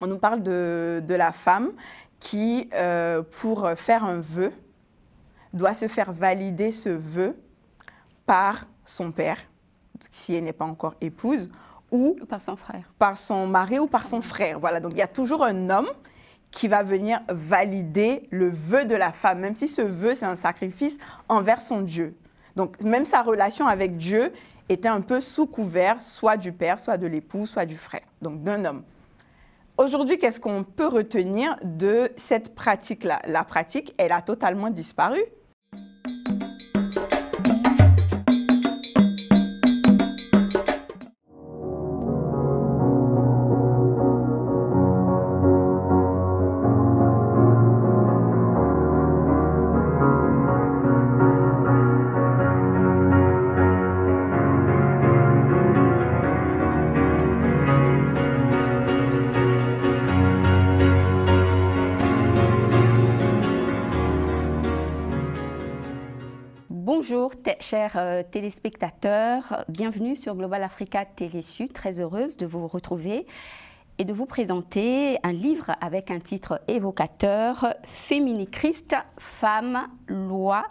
On nous parle de la femme qui, pour faire un vœu, doit se faire valider ce vœu par son père, si elle n'est pas encore épouse, ou par son frère. Par son mari ou par son frère. Voilà, donc il y a toujours un homme qui va venir valider le vœu de la femme, même si ce vœu, c'est un sacrifice envers son Dieu. Donc même sa relation avec Dieu était un peu sous couvert, soit du père, soit de l'époux, soit du frère, donc d'un homme. Aujourd'hui, qu'est-ce qu'on peut retenir de cette pratique-là? La pratique, elle a totalement disparu. Bonjour chers téléspectateurs, bienvenue sur Global Africa Télésud, très heureuse de vous retrouver et de vous présenter un livre avec un titre évocateur, Fémini Christ, femme, loi,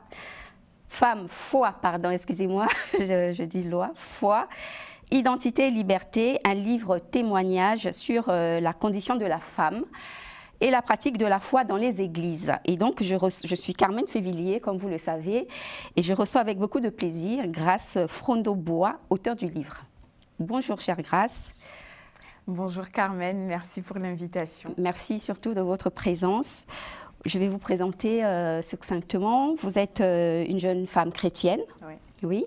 femme, foi, pardon, excusez-moi, je dis loi, foi, identité et liberté, un livre témoignage sur la condition de la femme et la pratique de la foi dans les églises. Et donc, je suis Carmen Févillier, comme vous le savez, et je reçois avec beaucoup de plaisir Grace Frondeau-Bois, auteure du livre. Bonjour, chère Grace. Bonjour, Carmen. Merci pour l'invitation. Merci surtout de votre présence. Je vais vous présenter succinctement. Vous êtes une jeune femme chrétienne. Oui. Oui.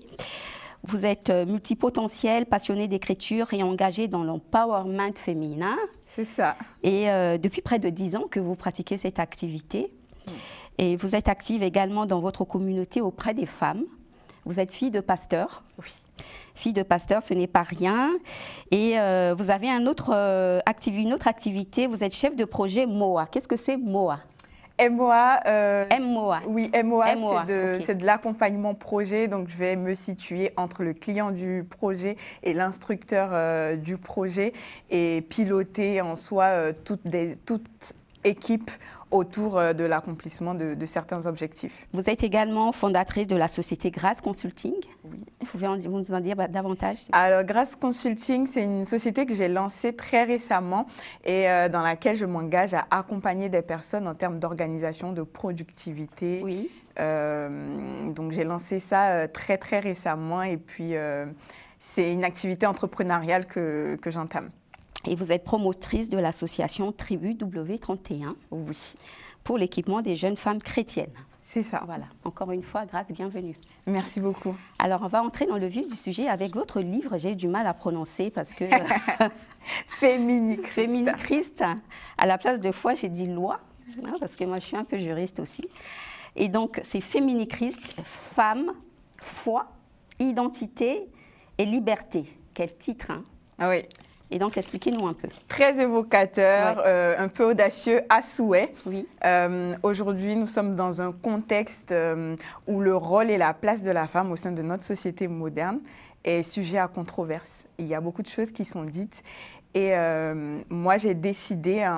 Vous êtes multipotentielle, passionnée d'écriture et engagée dans l'empowerment féminin. C'est ça. Et depuis près de 10 ans que vous pratiquez cette activité. Et vous êtes active également dans votre communauté auprès des femmes. Vous êtes fille de pasteur. Oui. Fille de pasteur, ce n'est pas rien. Et vous avez une autre activité. Vous êtes chef de projet MOA. Qu'est-ce que c'est MOA? MOA, MOA. Oui, MOA, okay. C'est de l'accompagnement projet. Donc, je vais me situer entre le client du projet et l'instructeur du projet et piloter en soi toute équipe autour de l'accomplissement de certains objectifs. Vous êtes également fondatrice de la société Grace Consulting. Oui. Vous pouvez nous en dire davantage? Alors, Grace Consulting, c'est une société que j'ai lancée très récemment et dans laquelle je m'engage à accompagner des personnes en termes d'organisation, de productivité. Oui. Donc, j'ai lancé ça très, très récemment et puis c'est une activité entrepreneuriale que j'entame. Et vous êtes promotrice de l'association Tribu W31. Oui. Pour l'équipement des jeunes femmes chrétiennes. C'est ça. Voilà. Encore une fois, Grace, bienvenue. Merci beaucoup. Alors, on va entrer dans le vif du sujet avec votre livre. J'ai du mal à prononcer parce que... Fémini Christ. Fémini Christ. À la place de foi, j'ai dit loi, hein, parce que moi, je suis un peu juriste aussi. Et donc, c'est Fémini Christ, femme, foi, identité et liberté. Quel titre, hein? Ah oui. Et donc, expliquez-nous un peu. Très évocateur, ouais. Un peu audacieux à souhait. Oui. Aujourd'hui, nous sommes dans un contexte où le rôle et la place de la femme au sein de notre société moderne est sujet à controverse. Il y a beaucoup de choses qui sont dites. Et moi, j'ai décidé,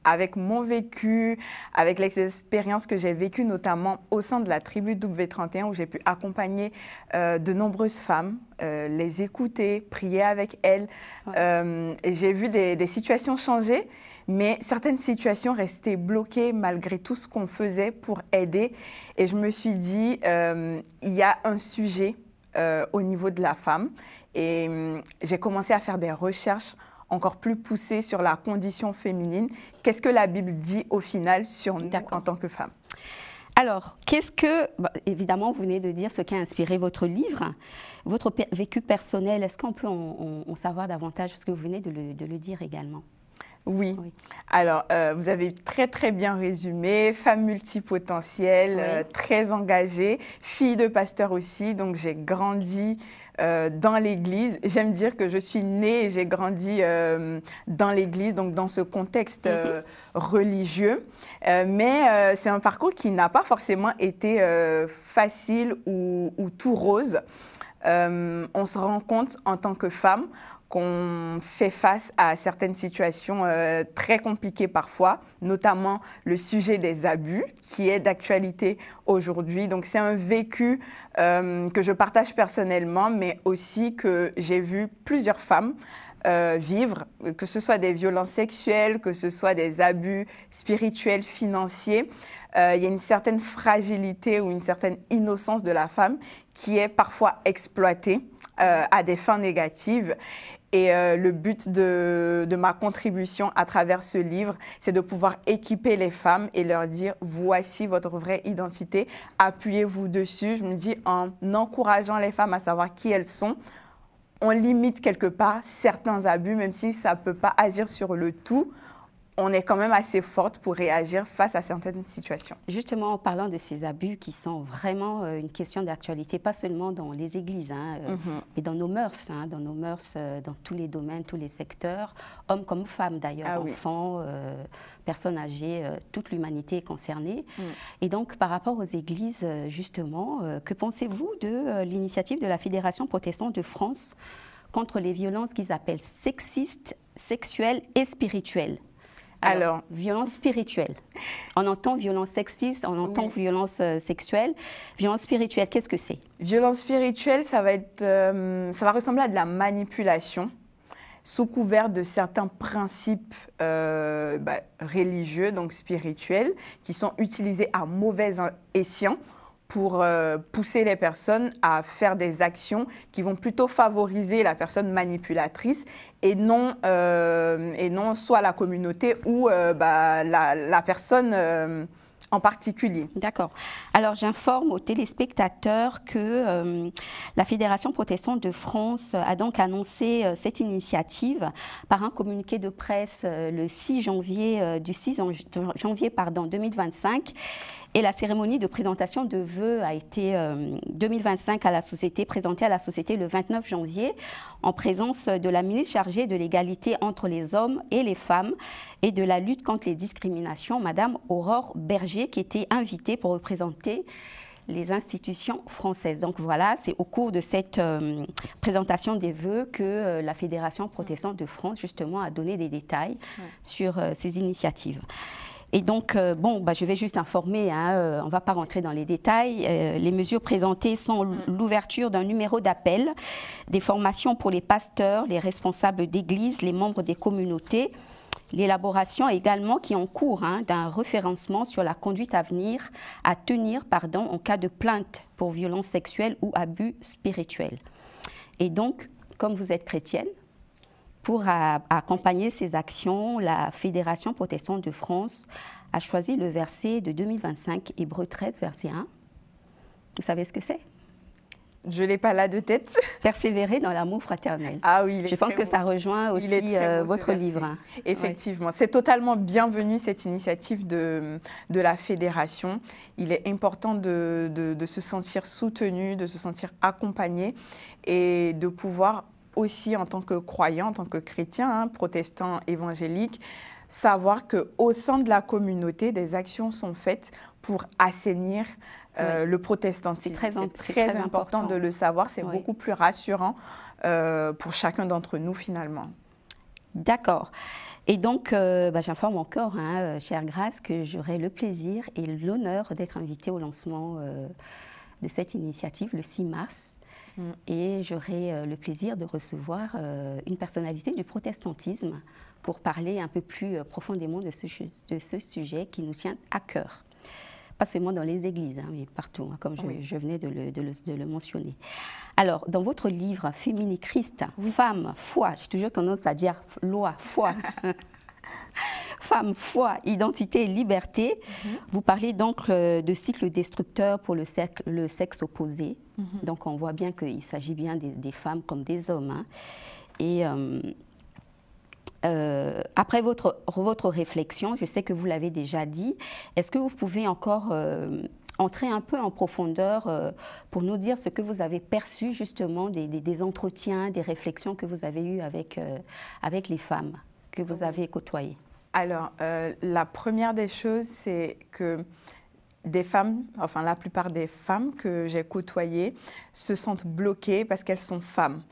avec mon vécu, avec l'expérience que j'ai vécue, notamment au sein de la tribu W31, où j'ai pu accompagner de nombreuses femmes, les écouter, prier avec elles. Ouais. Et j'ai vu des situations changer, mais certaines situations restaient bloquées malgré tout ce qu'on faisait pour aider. Et je me suis dit, il y a un sujet au niveau de la femme. Et j'ai commencé à faire des recherches encore plus poussée sur la condition féminine. Qu'est-ce que la Bible dit au final sur nous en tant que femmes? Alors, évidemment, vous venez de dire ce qui a inspiré votre livre, votre vécu personnel. Est-ce qu'on peut en savoir davantage? Parce que vous venez de le dire également. Oui. Oui. Alors, vous avez très, très bien résumé. Femme multipotentielle, oui. Très engagée, fille de pasteur aussi. Donc, j'ai grandi dans l'église. J'aime dire que je suis née et j'ai grandi dans l'église, donc dans ce contexte religieux. Mais c'est un parcours qui n'a pas forcément été facile ou tout rose. On se rend compte en tant que femme qu'on fait face à certaines situations très compliquées parfois, notamment le sujet des abus qui est d'actualité aujourd'hui. Donc c'est un vécu que je partage personnellement, mais aussi que j'ai vu plusieurs femmes vivre, que ce soit des violences sexuelles, que ce soit des abus spirituels, financiers. Il y a une certaine fragilité ou une certaine innocence de la femme qui est parfois exploitée à des fins négatives. Et le but de ma contribution à travers ce livre, c'est de pouvoir équiper les femmes et leur dire « voici votre vraie identité, appuyez-vous dessus ». Je me dis en encourageant les femmes à savoir qui elles sont, on limite quelque part certains abus, même si ça ne peut pas agir sur le tout. On est quand même assez forte pour réagir face à certaines situations. Justement, en parlant de ces abus qui sont vraiment une question d'actualité, pas seulement dans les églises, mais dans nos mœurs, dans tous les domaines, tous les secteurs, hommes comme femmes d'ailleurs, enfants, personnes âgées, toute l'humanité est concernée. Et donc, par rapport aux églises, justement, que pensez-vous de l'initiative de la Fédération protestante de France contre les violences qu'ils appellent sexistes, sexuelles et spirituelles? Alors, violence spirituelle. On entend violence sexiste, on entend violence sexuelle. Violence spirituelle, qu'est-ce que c'est? Violence spirituelle, ça va ressembler à de la manipulation sous couvert de certains principes religieux, donc spirituels, qui sont utilisés à mauvais escient pour pousser les personnes à faire des actions qui vont plutôt favoriser la personne manipulatrice et non soit la communauté ou la personne en particulier. D'accord. Alors, j'informe aux téléspectateurs que la Fédération protestante de France a donc annoncé cette initiative par un communiqué de presse le 6 janvier, 2025. Et la cérémonie de présentation de vœux a été 2025 à la société, présentée à la société le 29 janvier en présence de la ministre chargée de l'égalité entre les hommes et les femmes et de la lutte contre les discriminations, Madame Aurore Berger, qui était invitée pour représenter les institutions françaises. Donc voilà, c'est au cours de cette présentation des vœux que la Fédération protestante de France, justement, a donné des détails sur ces initiatives. Et donc, je vais juste informer, on ne va pas rentrer dans les détails. Les mesures présentées sont l'ouverture d'un numéro d'appel, des formations pour les pasteurs, les responsables d'église, les membres des communautés, l'élaboration également qui est en cours d'un référencement sur la conduite à tenir en cas de plainte pour violences sexuelles ou abus spirituels. Et donc, comme vous êtes chrétienne, pour accompagner ces actions, la Fédération protestante de France a choisi le verset de 2025, Hébreux 13, verset 1. Vous savez ce que c'est? Je ne l'ai pas là de tête. Persévérer dans l'amour fraternel. Ah oui, je pense que ça rejoint aussi votre livre. Effectivement, c'est totalement bienvenu cette initiative de la Fédération. Il est important de se sentir soutenu, de se sentir accompagné et de pouvoir aussi en tant que croyant, en tant que chrétien, protestant, évangélique, savoir qu'au sein de la communauté, des actions sont faites pour assainir le protestantisme. C'est très important de le savoir, c'est beaucoup plus rassurant pour chacun d'entre nous finalement. D'accord. Et donc, j'informe encore, chère Grâce, que j'aurai le plaisir et l'honneur d'être invitée au lancement de cette initiative le 6 mars. Et j'aurai le plaisir de recevoir une personnalité du protestantisme pour parler un peu plus profondément de ce sujet qui nous tient à cœur. Pas seulement dans les églises, mais partout, comme je venais de le mentionner. Alors, dans votre livre « Fémini Christ »,« Femme, foi », j'ai toujours tendance à dire « loi, foi ». Femme, foi, identité et liberté. Vous parlez donc de cycle destructeur pour le sexe opposé. Donc on voit bien qu'il s'agit bien des femmes comme des hommes. Et après votre réflexion, je sais que vous l'avez déjà dit, est-ce que vous pouvez encore entrer un peu en profondeur pour nous dire ce que vous avez perçu justement des entretiens, des réflexions que vous avez eues avec les femmes que vous avez côtoyées? Alors, la première des choses, c'est que des femmes, enfin la plupart des femmes que j'ai côtoyées se sentent bloquées parce qu'elles sont femmes.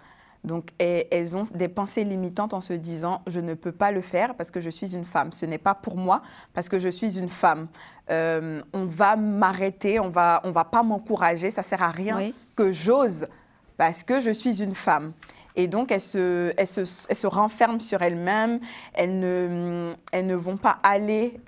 Donc, elles ont des pensées limitantes en se disant « je ne peux pas le faire parce que je suis une femme. Ce n'est pas pour moi parce que je suis une femme. On va m'arrêter, on va pas m'encourager, ça ne sert à rien que j'ose parce que je suis une femme. » Et donc, elles se renferment sur elles-mêmes, elles ne vont pas aller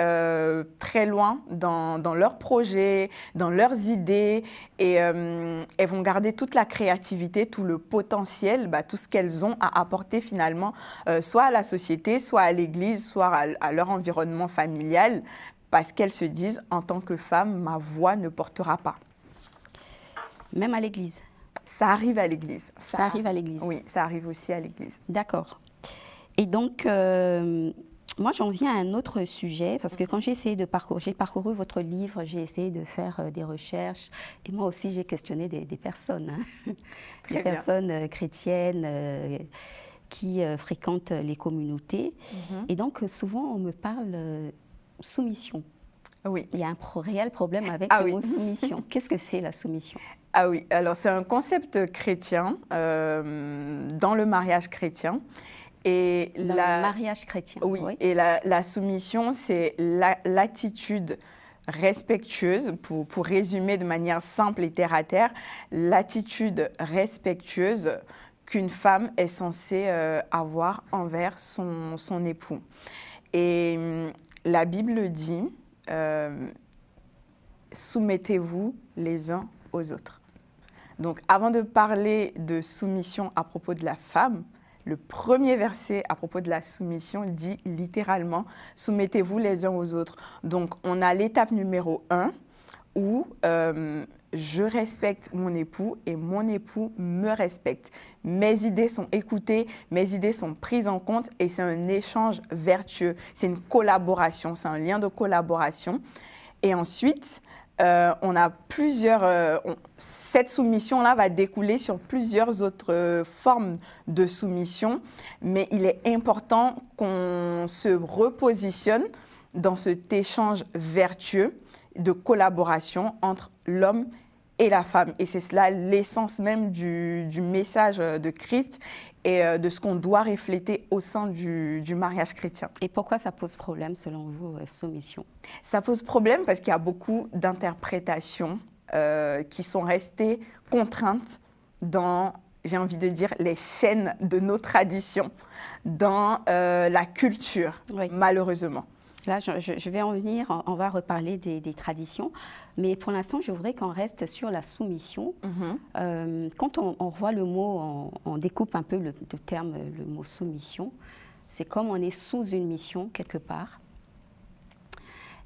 très loin dans leurs projets, dans leurs idées, et elles vont garder toute la créativité, tout le potentiel, tout ce qu'elles ont à apporter finalement, soit à la société, soit à l'église, soit à leur environnement familial, parce qu'elles se disent, en tant que femme, ma voix ne portera pas. Même à l'église? Ça arrive à l'église. Ça arrive à l'église? Oui, ça arrive aussi à l'église. D'accord. Et donc, moi, j'en viens à un autre sujet, parce que quand j'ai parcouru votre livre, j'ai essayé de faire des recherches, et moi aussi, j'ai questionné des personnes, des personnes chrétiennes qui fréquentent les communautés. Et donc, souvent, on me parle soumission. Oui. Il y a un réel problème avec le mot soumission. Qu'est-ce que c'est la soumission? Ah oui, alors c'est un concept chrétien, dans le mariage chrétien. Et dans le mariage chrétien. Oui, et la soumission, c'est l'attitude respectueuse, pour résumer de manière simple et terre à terre, l'attitude respectueuse qu'une femme est censée avoir envers son époux. Et la Bible dit, soumettez-vous les uns aux autres. Donc, avant de parler de soumission à propos de la femme, le premier verset à propos de la soumission dit littéralement « soumettez-vous les uns aux autres ». Donc, on a l'étape numéro 1 où je respecte mon époux et mon époux me respecte. Mes idées sont écoutées, mes idées sont prises en compte et c'est un échange vertueux. C'est une collaboration, c'est un lien de collaboration. Et ensuite, on a cette soumission-là va découler sur plusieurs autres formes de soumission, mais il est important qu'on se repositionne dans cet échange vertueux de collaboration entre l'homme et la femme. Et c'est cela l'essence même du message de Christ et de ce qu'on doit refléter au sein du mariage chrétien. Et pourquoi ça pose problème, selon vous, soumission? Ça pose problème parce qu'il y a beaucoup d'interprétations qui sont restées contraintes dans, j'ai envie de dire, les chaînes de nos traditions, dans la culture, malheureusement. Là, je vais en venir, on va reparler des traditions, mais pour l'instant, je voudrais qu'on reste sur la soumission. Quand on voit le mot, on découpe un peu le terme, le mot soumission, c'est comme on est sous une mission quelque part.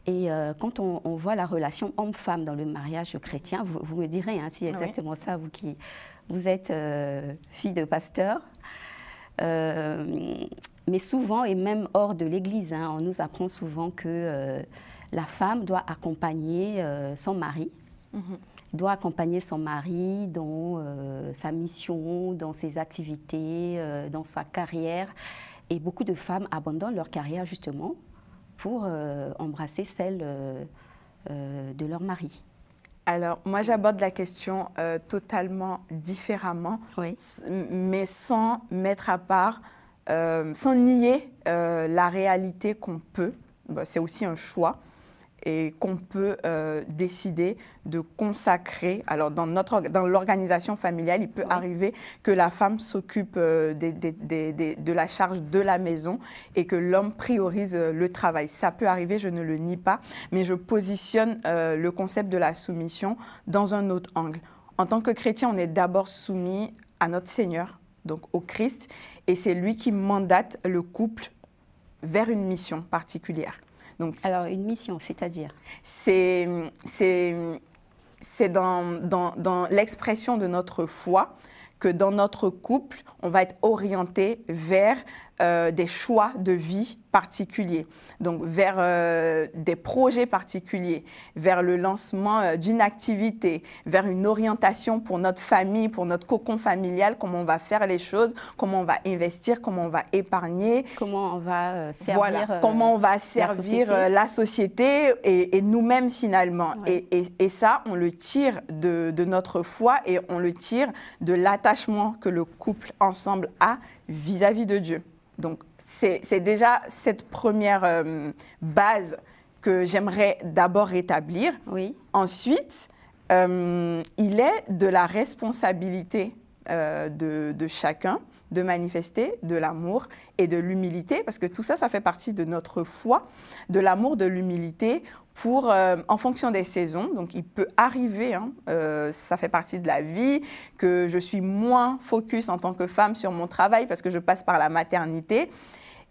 Et quand on voit la relation homme-femme dans le mariage chrétien, vous me direz, si c'est exactement ça, vous êtes fille de pasteur. Mais souvent, et même hors de l'Église, on nous apprend souvent que la femme doit accompagner son mari, doit accompagner son mari dans sa mission, dans ses activités, dans sa carrière. Et beaucoup de femmes abandonnent leur carrière justement pour embrasser celle de leur mari. Alors, moi, j'aborde la question totalement différemment, mais sans mettre à part, sans nier la réalité qu'on peut, c'est aussi un choix, et qu'on peut décider de consacrer. Alors, dans l'organisation familiale, il peut arriver que la femme s'occupe de la charge de la maison et que l'homme priorise le travail. Ça peut arriver, je ne le nie pas, mais je positionne le concept de la soumission dans un autre angle. En tant que chrétien, on est d'abord soumis à notre Seigneur, donc au Christ, et c'est lui qui mandate le couple vers une mission particulière. Donc, alors, une mission, c'est-à-dire? C'est dans l'expression de notre foi que dans notre couple, on va être orienté vers des choix de vie particuliers, donc vers des projets particuliers, vers le lancement d'une activité, vers une orientation pour notre famille, pour notre cocon familial, comment on va faire les choses, comment on va investir, comment on va épargner. Comment on va servir, voilà, comment on va servir la société et nous-mêmes finalement. Ouais. Et ça, on le tire de notre foi et on le tire de l'attachement que le couple ensemble a vis-à-vis de Dieu. Donc, c'est déjà cette première base que j'aimerais d'abord rétablir. Oui. Ensuite, il est de la responsabilité de chacun de manifester de l'amour et de l'humilité, parce que tout ça, ça fait partie de notre foi, de l'amour, de l'humilité, pour, en fonction des saisons. Donc, il peut arriver, ça fait partie de la vie, que je suis moins focus en tant que femme sur mon travail parce que je passe par la maternité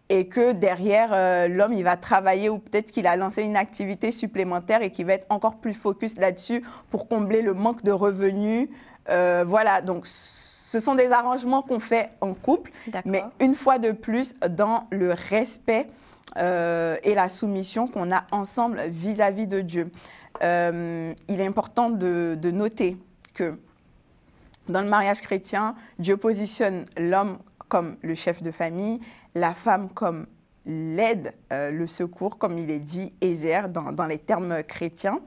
et que derrière, l'homme, il va travailler ou peut-être qu'il a lancé une activité supplémentaire et qu'il va être encore plus focus là-dessus pour combler le manque de revenus. Voilà, donc ce sont des arrangements qu'on fait en couple, mais une fois de plus, dans le respect et la soumission qu'on a ensemble vis-à-vis de Dieu. Il est important de noter que dans le mariage chrétien, Dieu positionne l'homme comme le chef de famille, la femme comme l'aide, le secours, comme il est dit, Ézer, dans les termes chrétiens.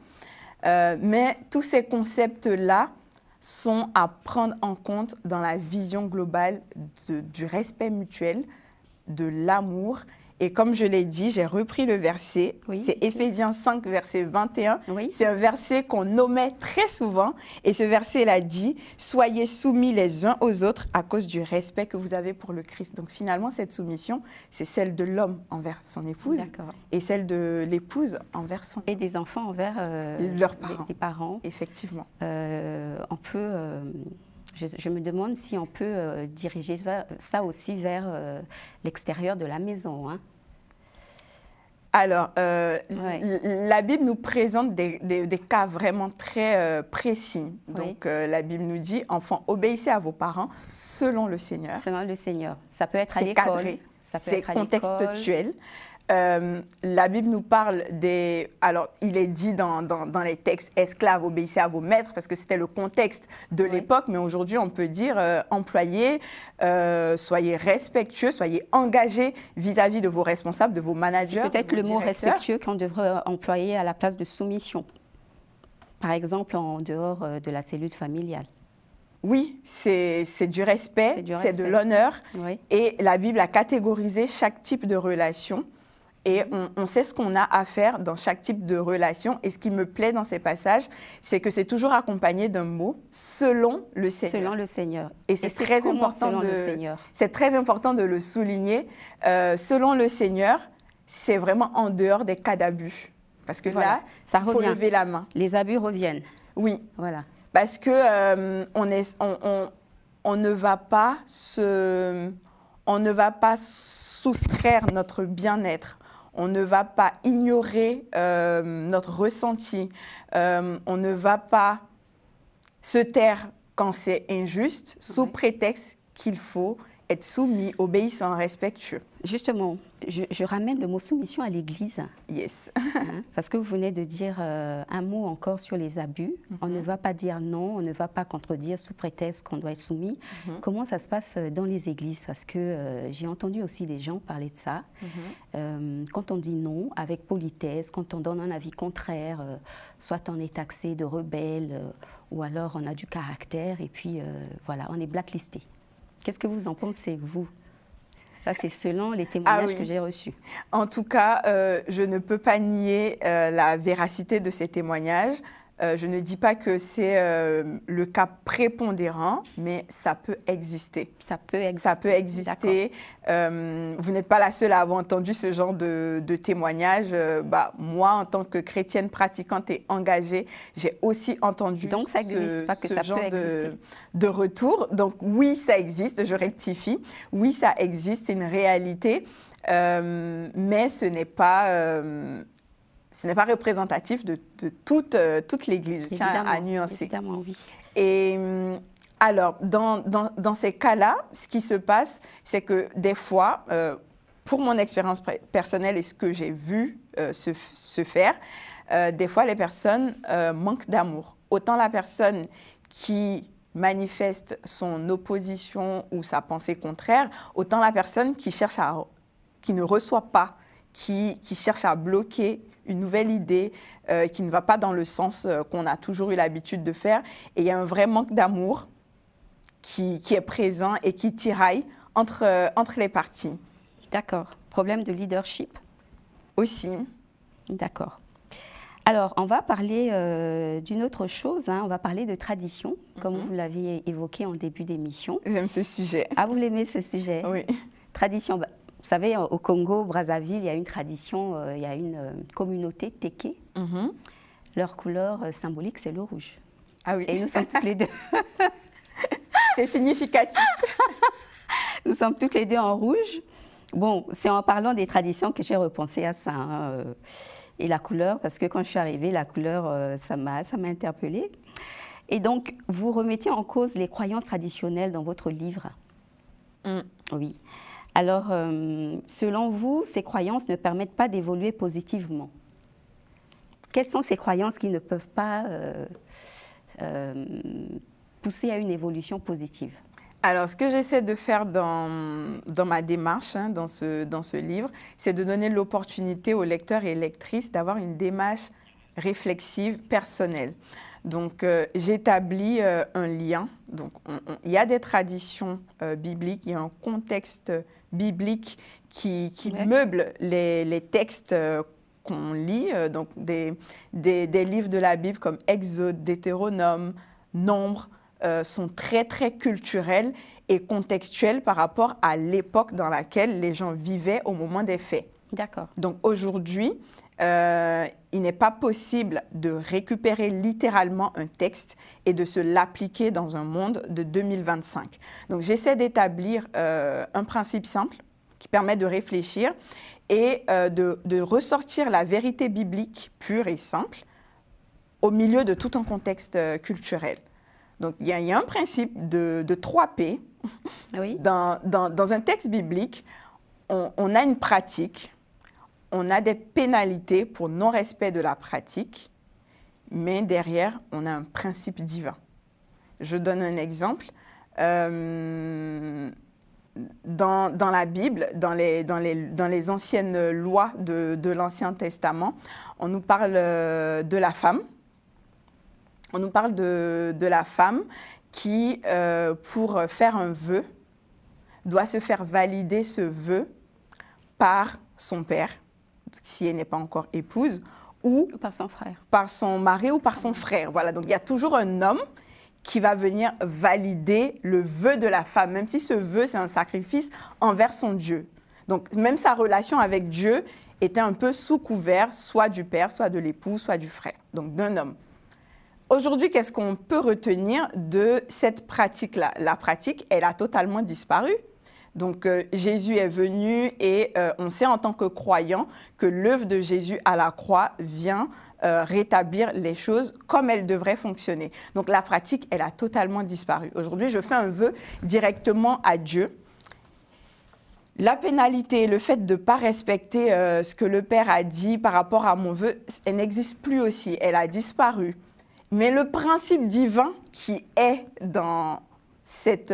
Mais tous ces concepts-là sont à prendre en compte dans la vision globale du respect mutuel, de l'amour. Et comme je l'ai dit, j'ai repris le verset, oui, c'est Éphésiens 5, verset 21. Oui. C'est un verset qu'on nommait très souvent. Et ce verset-là dit « Soyez soumis les uns aux autres à cause du respect que vous avez pour le Christ ». Donc finalement, cette soumission, c'est celle de l'homme envers son épouse et celle de l'épouse envers son... Et des enfants envers leurs parents. Les parents. Effectivement. On peut... Je me demande si on peut diriger ça aussi vers l'extérieur de la maison. Hein. Alors, la Bible nous présente des cas vraiment très précis. Donc, la Bible nous dit, enfants, obéissez à vos parents selon le Seigneur. Selon le Seigneur. Ça peut être à l'école. C'est contextuel. La Bible nous parle des... Alors, il est dit dans les textes, esclaves, obéissez à vos maîtres, parce que c'était le contexte de l'époque, mais aujourd'hui, on peut dire employés, soyez respectueux, soyez engagés vis-à-vis de vos responsables, de vos managers. C'est peut-être le mot respectueux qu'on devrait employer à la place de soumission, par exemple en dehors de la cellule familiale. Oui, c'est du respect, c'est de l'honneur, et la Bible a catégorisé chaque type de relation. Et on sait ce qu'on a à faire dans chaque type de relation. Et ce qui me plaît dans ces passages, c'est que c'est toujours accompagné d'un mot « selon le Seigneur ». Selon le Seigneur. Et c'est très important de le souligner. Selon le Seigneur, c'est vraiment en dehors des cas d'abus. Parce que là, ça il faut lever la main. Les abus reviennent. Oui. Voilà. Parce que on ne va pas soustraire notre bien-être. On ne va pas ignorer notre ressenti. On ne va pas se taire quand c'est injuste, sous prétexte qu'il faut être soumis, obéissant, respectueux. Justement, je ramène le mot soumission à l'Église. Yes. Parce que vous venez de dire un mot encore sur les abus. On ne va pas dire non, on ne va pas contredire sous prétexte qu'on doit être soumis. Comment ça se passe dans les églises? Parce que j'ai entendu aussi des gens parler de ça. Quand on dit non avec politesse, quand on donne un avis contraire, soit on est taxé de rebelle ou alors on a du caractère et puis voilà, on est blacklisté. Qu'est-ce que vous en pensez, vous? Ça, c'est selon les témoignages que j'ai reçus. En tout cas, je ne peux pas nier la véracité de ces témoignages. Je ne dis pas que c'est le cas prépondérant, mais ça peut exister. Ça peut exister. Ça peut exister. Vous n'êtes pas la seule à avoir entendu ce genre de témoignages. Moi, en tant que chrétienne pratiquante et engagée, j'ai aussi entendu Donc, ça existe, pas que ça genre peut exister. De retour. Donc, oui, ça existe, je rectifie. Oui, ça existe, c'est une réalité, mais ce n'est pas... ce n'est pas représentatif de toute l'Église, je tiens à nuancer. Évidemment, oui. Et Alors, dans ces cas-là, ce qui se passe, c'est que des fois, pour mon expérience personnelle et ce que j'ai vu se faire, des fois, les personnes manquent d'amour. Autant la personne qui manifeste son opposition ou sa pensée contraire, autant la personne qui ne reçoit pas, qui cherche à bloquer une nouvelle idée, qui ne va pas dans le sens qu'on a toujours eu l'habitude de faire. Et il y a un vrai manque d'amour qui est présent et qui tiraille entre les parties. D'accord. Problème de leadership? Aussi. D'accord. Alors, on va parler d'une autre chose, hein. On va parler de tradition, comme vous l'avez évoqué en début d'émission. J'aime ce sujet. Ah, vous l'aimez ce sujet? Oui. Tradition, vous savez, au Congo, Brazzaville, il y a une tradition, il y a une communauté Téké. Leur couleur symbolique, c'est le rouge. Ah oui. Et nous sommes toutes les deux. C'est significatif. Nous sommes toutes les deux en rouge. Bon, c'est en parlant des traditions que j'ai repensé à ça. Hein, et la couleur, parce que quand je suis arrivée, la couleur, ça m'a interpellée. Et donc, vous remettez en cause les croyances traditionnelles dans votre livre. Oui. Alors, selon vous, ces croyances ne permettent pas d'évoluer positivement. Quelles sont ces croyances qui ne peuvent pas pousser à une évolution positive? Alors, ce que j'essaie de faire dans ma démarche, hein, dans ce livre, c'est de donner l'opportunité aux lecteurs et lectrices d'avoir une démarche réflexive, personnelle. Donc, j'établis un lien. Donc, il y a des traditions bibliques, il y a un contexte biblique qui meuble les textes qu'on lit, donc des livres de la Bible comme Exode, Deutéronome, Nombre, sont très, très culturels et contextuels par rapport à l'époque dans laquelle les gens vivaient au moment des faits. D'accord. Donc aujourd'hui, il n'est pas possible de récupérer littéralement un texte et de se l'appliquer dans un monde de 2025. Donc j'essaie d'établir un principe simple qui permet de réfléchir et de ressortir la vérité biblique pure et simple au milieu de tout un contexte culturel. Donc, il y a un principe de 3P. Oui. Dans un texte biblique, on a une pratique, on a des pénalités pour non-respect de la pratique, mais derrière, on a un principe divin. Je donne un exemple. Dans la Bible, dans les anciennes lois de l'Ancien Testament, on nous parle de la femme. On nous parle de la femme qui, pour faire un vœu, doit se faire valider ce vœu par son père, si elle n'est pas encore épouse, ou par son frère. Par son mari ou par son frère. Voilà, donc il y a toujours un homme qui va venir valider le vœu de la femme, même si ce vœu, c'est un sacrifice envers son Dieu. Donc même sa relation avec Dieu était un peu sous couvert, soit du père, soit de l'époux, soit du frère, donc d'un homme. Aujourd'hui, qu'est-ce qu'on peut retenir de cette pratique-là? La pratique, elle a totalement disparu. Donc, Jésus est venu et on sait en tant que croyant que l'œuvre de Jésus à la croix vient rétablir les choses comme elles devraient fonctionner. Donc, la pratique, elle a totalement disparu. Aujourd'hui, je fais un vœu directement à Dieu. La pénalité, le fait de ne pas respecter ce que le Père a dit par rapport à mon vœu, elle n'existe plus aussi, elle a disparu. Mais le principe divin qui est dans cette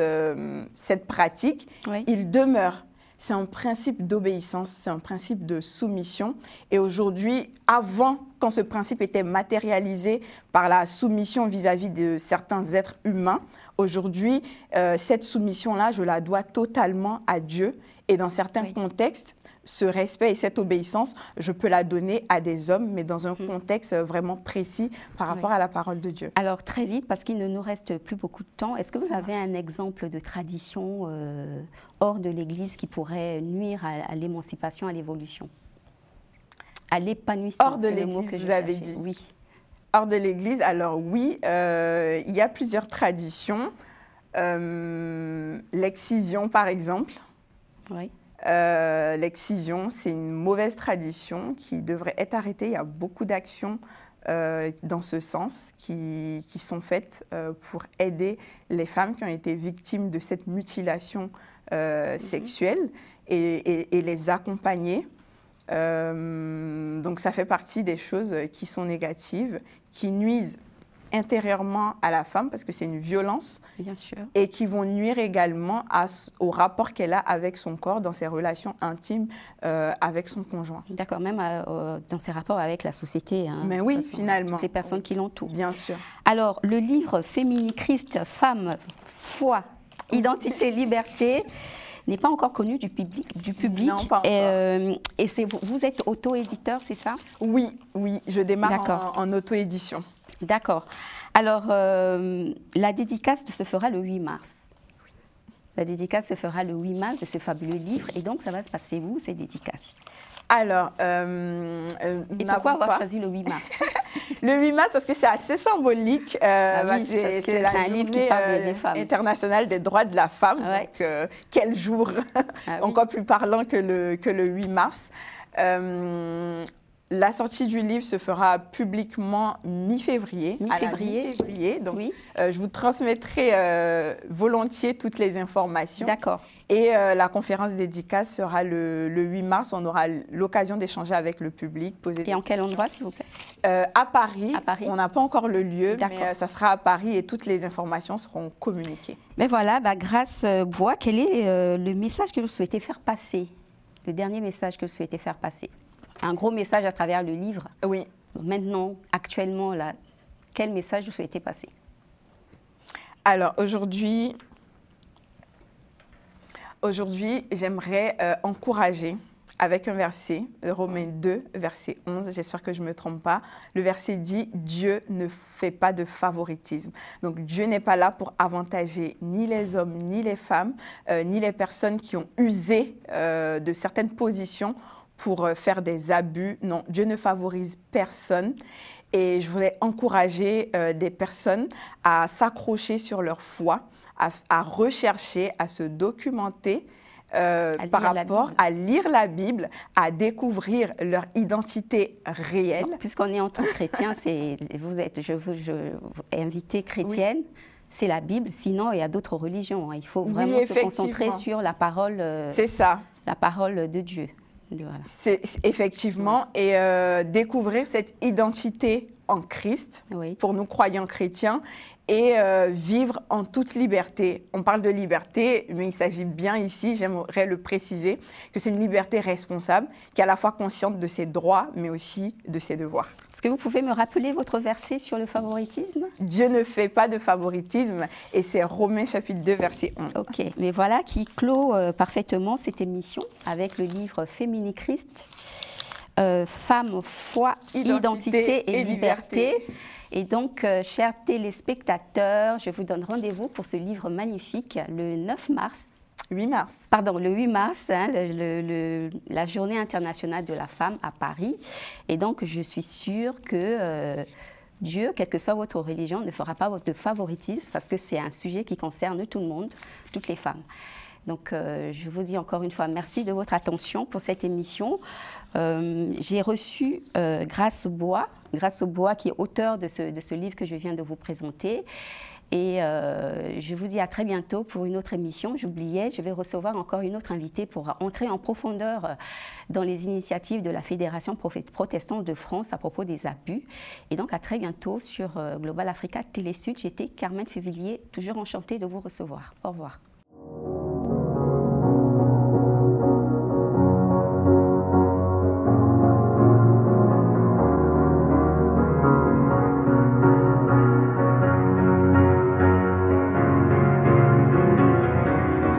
pratique, oui, il demeure. C'est un principe d'obéissance, c'est un principe de soumission. Et aujourd'hui, avant, quand ce principe était matérialisé par la soumission vis-à-vis de certains êtres humains, aujourd'hui, cette soumission-là, je la dois totalement à Dieu. Et dans certains contextes, ce respect et cette obéissance, je peux la donner à des hommes, mais dans un contexte vraiment précis par rapport à la parole de Dieu. Alors, très vite, parce qu'il ne nous reste plus beaucoup de temps, est-ce que vous avez un exemple de tradition hors de l'Église qui pourrait nuire à l'émancipation, à l'évolution, à l'épanouissement? Hors de l'Église, vous avez dit. Oui. Hors de l'Église, alors oui, il y a plusieurs traditions. L'excision, par exemple. Oui. L'excision, c'est une mauvaise tradition qui devrait être arrêtée. Il y a beaucoup d'actions dans ce sens qui sont faites pour aider les femmes qui ont été victimes de cette mutilation sexuelle et les accompagner. Donc ça fait partie des choses qui sont négatives, qui nuisent intérieurement à la femme parce que c'est une violence. Bien sûr. Et qui vont nuire également au rapport qu'elle a avec son corps dans ses relations intimes avec son conjoint. D'accord, même dans ses rapports avec la société. Hein, mais oui, façon, finalement. Toutes les personnes qui l'entourent. Bien sûr. Alors, le livre Fémini Christ, Femme, Foi, Identité, Liberté n'est pas encore connu du public. Non, pas encore. Et vous êtes auto-éditeur, c'est ça? Oui, je démarre en auto-édition. D'accord. Alors, la dédicace se fera le 8 mars. La dédicace se fera le 8 mars de ce fabuleux livre. Et donc, ça va se passer où, ces dédicaces? Alors, et pourquoi avoir choisi le 8 mars? Le 8 mars, parce que c'est assez symbolique. C'est un livre qui parle des femmes. International des droits de la femme. Ouais. Donc, quel jour encore plus parlant que le 8 mars. La sortie du livre se fera publiquement mi-février. Mi-février. Donc, je vous transmettrai volontiers toutes les informations. D'accord. Et la conférence dédicace sera le 8 mars. On aura l'occasion d'échanger avec le public. Et en quel endroit, s'il vous plaît? À Paris. À Paris. On n'a pas encore le lieu, mais ça sera à Paris et toutes les informations seront communiquées. Mais voilà, Grâce Bois, quel est le message que vous souhaitez faire passer? Le dernier message que vous souhaitez faire passer? Un gros message à travers le livre. Oui. Maintenant, actuellement, là, quel message vous souhaitez passer? Alors, aujourd'hui, j'aimerais encourager avec un verset, Romains 2, verset 11, j'espère que je ne me trompe pas. Le verset dit « Dieu ne fait pas de favoritisme ». Donc Dieu n'est pas là pour avantager ni les hommes, ni les femmes, ni les personnes qui ont usé de certaines positions pour faire des abus. Non, Dieu ne favorise personne. Et je voulais encourager des personnes à s'accrocher sur leur foi, à rechercher, à se documenter par rapport à lire la Bible, à découvrir leur identité réelle. Puisqu'on est en tant que chrétien, je vous invitée chrétienne. Oui. C'est la Bible, sinon il y a d'autres religions. Il faut vraiment se concentrer sur la parole. C'est ça. La parole de Dieu. Voilà. C'est effectivement, et découvrir cette identité en Christ, pour nous croyants chrétiens, et vivre en toute liberté. On parle de liberté, mais il s'agit bien ici, j'aimerais le préciser, que c'est une liberté responsable, qui est à la fois consciente de ses droits, mais aussi de ses devoirs. Est-ce que vous pouvez me rappeler votre verset sur le favoritisme? Dieu ne fait pas de favoritisme, et c'est Romains chapitre 2, verset 11. Ok, mais voilà qui clôt parfaitement cette émission avec le livre Fémini Christ, Femme, Foi, Identité et Liberté. Et donc, chers téléspectateurs, je vous donne rendez-vous pour ce livre magnifique le 9 mars. 8 mars. Pardon, le 8 mars, hein, la Journée internationale de la femme à Paris. Et donc, je suis sûre que Dieu, quelle que soit votre religion, ne fera pas de favoritisme parce que c'est un sujet qui concerne tout le monde, toutes les femmes. Donc, je vous dis encore une fois merci de votre attention pour cette émission. J'ai reçu Grâce Bois qui est auteur de ce livre que je viens de vous présenter. Et je vous dis à très bientôt pour une autre émission. J'oubliais, je vais recevoir encore une autre invitée pour entrer en profondeur dans les initiatives de la Fédération protestante de France à propos des abus. Et donc, à très bientôt sur Global Africa Télé Sud. J'étais Carmen Févillier, toujours enchantée de vous recevoir. Au revoir.